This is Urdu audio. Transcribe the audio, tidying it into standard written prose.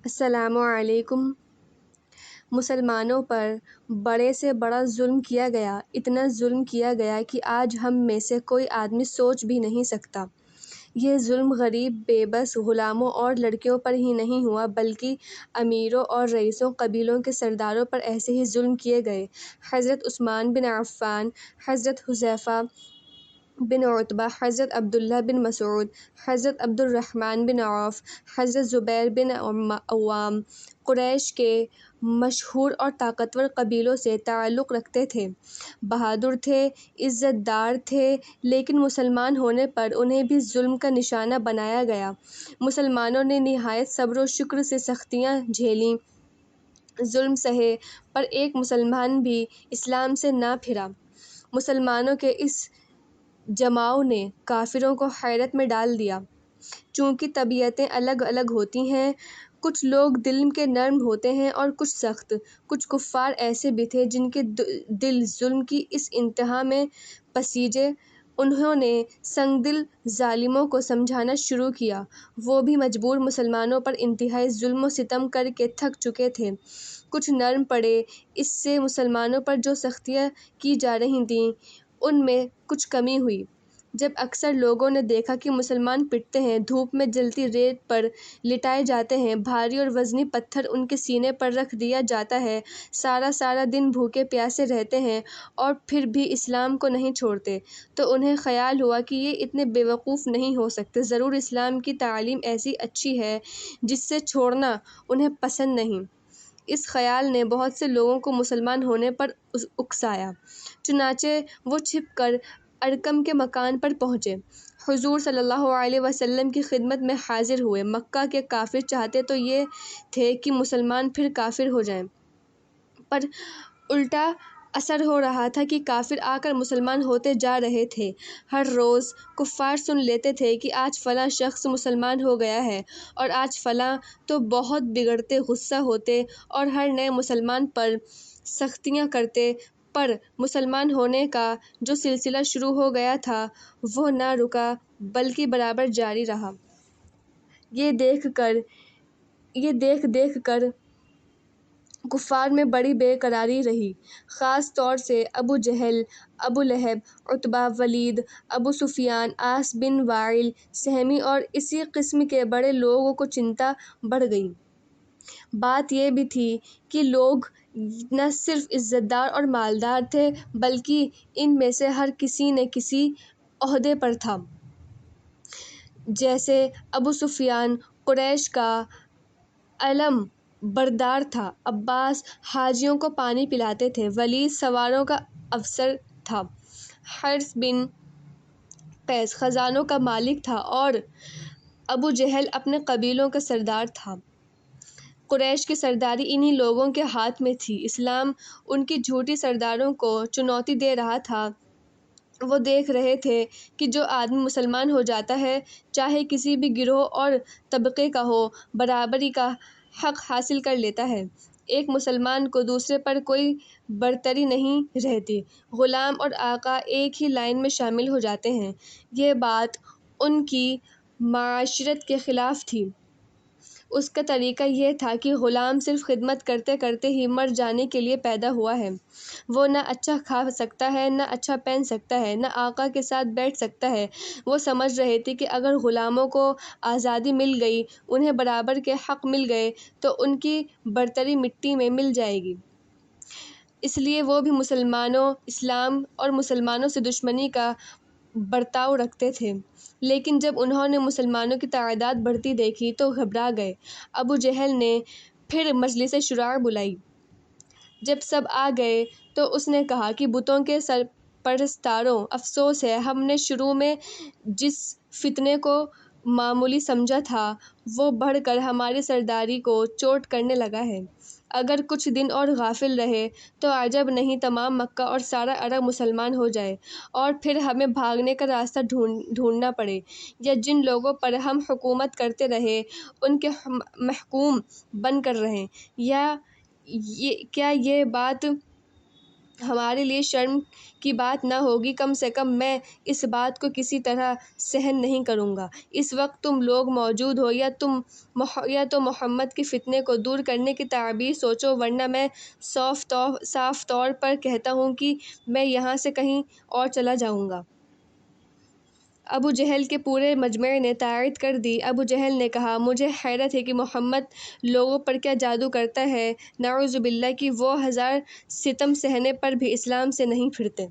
السلام علیکم۔ مسلمانوں پر بڑے سے بڑا ظلم کیا گیا، اتنا ظلم کیا گیا کہ آج ہم میں سے کوئی آدمی سوچ بھی نہیں سکتا۔ یہ ظلم غریب، بے بس غلاموں اور لڑکیوں پر ہی نہیں ہوا بلکہ امیروں اور رئیسوں، قبیلوں کے سرداروں پر ایسے ہی ظلم کیے گئے۔ حضرت عثمان بن عفان، حضرت حذیفہ بن عتبہ، حضرت عبداللہ بن مسعود، حضرت عبد الرحمن بن عوف، حضرت زبیر بن عوام قریش کے مشہور اور طاقتور قبیلوں سے تعلق رکھتے تھے، بہادر تھے، عزت دار تھے، لیکن مسلمان ہونے پر انہیں بھی ظلم کا نشانہ بنایا گیا۔ مسلمانوں نے نہایت صبر و شکر سے سختیاں جھیلیں، ظلم سہے، پر ایک مسلمان بھی اسلام سے نہ پھرا۔ مسلمانوں کے اس جماؤ نے کافروں کو حیرت میں ڈال دیا۔ چونکہ طبیعتیں الگ الگ ہوتی ہیں، کچھ لوگ دل کے نرم ہوتے ہیں اور کچھ سخت، کچھ کفار ایسے بھی تھے جن کے دل ظلم کی اس انتہا میں پسیجے۔ انہوں نے سنگ دل ظالموں کو سمجھانا شروع کیا، وہ بھی مجبور مسلمانوں پر انتہائی ظلم و ستم کر کے تھک چکے تھے۔ کچھ نرم پڑے، اس سے مسلمانوں پر جو سختیاں کی جا رہی تھیں ان میں کچھ کمی ہوئی۔ جب اکثر لوگوں نے دیکھا کہ مسلمان پٹتے ہیں، دھوپ میں جلتی ریت پر لٹائے جاتے ہیں، بھاری اور وزنی پتھر ان کے سینے پر رکھ دیا جاتا ہے، سارا دن بھوکے پیاسے رہتے ہیں اور پھر بھی اسلام کو نہیں چھوڑتے، تو انہیں خیال ہوا کہ یہ اتنے بے وقوف نہیں ہو سکتے، ضرور اسلام کی تعلیم ایسی اچھی ہے جس سے چھوڑنا انہیں پسند نہیں۔ اس خیال نے بہت سے لوگوں کو مسلمان ہونے پر اکسایا، چنانچہ وہ چھپ کر ارقم کے مکان پر پہنچے، حضور صلی اللہ علیہ وسلم کی خدمت میں حاضر ہوئے۔ مکہ کے کافر چاہتے تو یہ تھے کہ مسلمان پھر کافر ہو جائیں، پر الٹا اثر ہو رہا تھا کہ کافر آ کر مسلمان ہوتے جا رہے تھے۔ ہر روز کفار سن لیتے تھے کہ آج فلاں شخص مسلمان ہو گیا ہے اور آج فلاں، تو بہت بگڑتے، غصہ ہوتے اور ہر نئے مسلمان پر سختیاں کرتے، پر مسلمان ہونے کا جو سلسلہ شروع ہو گیا تھا وہ نہ رکا بلکہ برابر جاری رہا۔ یہ دیکھ کر کفار میں بڑی بے قراری رہی، خاص طور سے ابو جہل، ابو لہب، عتبہ، ولید، ابو سفیان، عاص بن وائل، سہمی اور اسی قسم کے بڑے لوگوں کو چنتا بڑھ گئی۔ بات یہ بھی تھی کہ لوگ نہ صرف عزت دار اور مالدار تھے بلکہ ان میں سے ہر کسی نہ کسی عہدے پر تھا۔ جیسے ابو سفیان قریش کا علم بردار تھا، عباس حاجیوں کو پانی پلاتے تھے، ولید سواروں کا افسر تھا، حارث بن قیس خزانوں کا مالک تھا اور ابو جہل اپنے قبیلوں کا سردار تھا۔ قریش کی سرداری انہی لوگوں کے ہاتھ میں تھی۔ اسلام ان کی جھوٹی سرداروں کو چنوتی دے رہا تھا۔ وہ دیکھ رہے تھے کہ جو آدمی مسلمان ہو جاتا ہے، چاہے کسی بھی گروہ اور طبقے کا ہو، برابری کا حق حاصل کر لیتا ہے۔ ایک مسلمان کو دوسرے پر کوئی برتری نہیں رہتی، غلام اور آقا ایک ہی لائن میں شامل ہو جاتے ہیں۔ یہ بات ان کی معاشرت کے خلاف تھی۔ اس کا طریقہ یہ تھا کہ غلام صرف خدمت کرتے کرتے ہی مر جانے کے لیے پیدا ہوا ہے، وہ نہ اچھا کھا سکتا ہے، نہ اچھا پہن سکتا ہے، نہ آقا کے ساتھ بیٹھ سکتا ہے۔ وہ سمجھ رہے تھے کہ اگر غلاموں کو آزادی مل گئی، انہیں برابر کے حق مل گئے، تو ان کی برتری مٹی میں مل جائے گی۔ اس لیے وہ بھی مسلمانوں، اسلام اور مسلمانوں سے دشمنی کا برتاؤ رکھتے تھے۔ لیکن جب انہوں نے مسلمانوں کی تعداد بڑھتی دیکھی تو گھبرا گئے۔ ابو جہل نے پھر مجلس شورا بلائی۔ جب سب آ گئے تو اس نے کہا کہ بتوں کے سرپرستاروں، افسوس ہے، ہم نے شروع میں جس فتنے کو معمولی سمجھا تھا وہ بڑھ کر ہماری سرداری کو چوٹ کرنے لگا ہے۔ اگر کچھ دن اور غافل رہے تو عجب نہیں تمام مکہ اور سارا عرب مسلمان ہو جائے اور پھر ہمیں بھاگنے کا راستہ ڈھونڈنا پڑے، یا جن لوگوں پر ہم حکومت کرتے رہے ان کے محکوم بن کر رہیں۔ کیا یہ بات ہمارے لیے شرم کی بات نہ ہوگی، کم سے کم میں اس بات کو کسی طرح سہن نہیں کروں گا۔ اس وقت تم لوگ موجود ہو، یا تو محمد کے فتنے کو دور کرنے کی تدابیر سوچو، ورنہ میں صاف طور پر کہتا ہوں کہ میں یہاں سے کہیں اور چلا جاؤں گا۔ ابو جہل کے پورے مجمع نے تائید کر دی۔ ابو جہل نے کہا، مجھے حیرت ہے کہ محمد لوگوں پر کیا جادو کرتا ہے، نعوذ باللہ کہ وہ 1000 ستم سہنے پر بھی اسلام سے نہیں پھرتے۔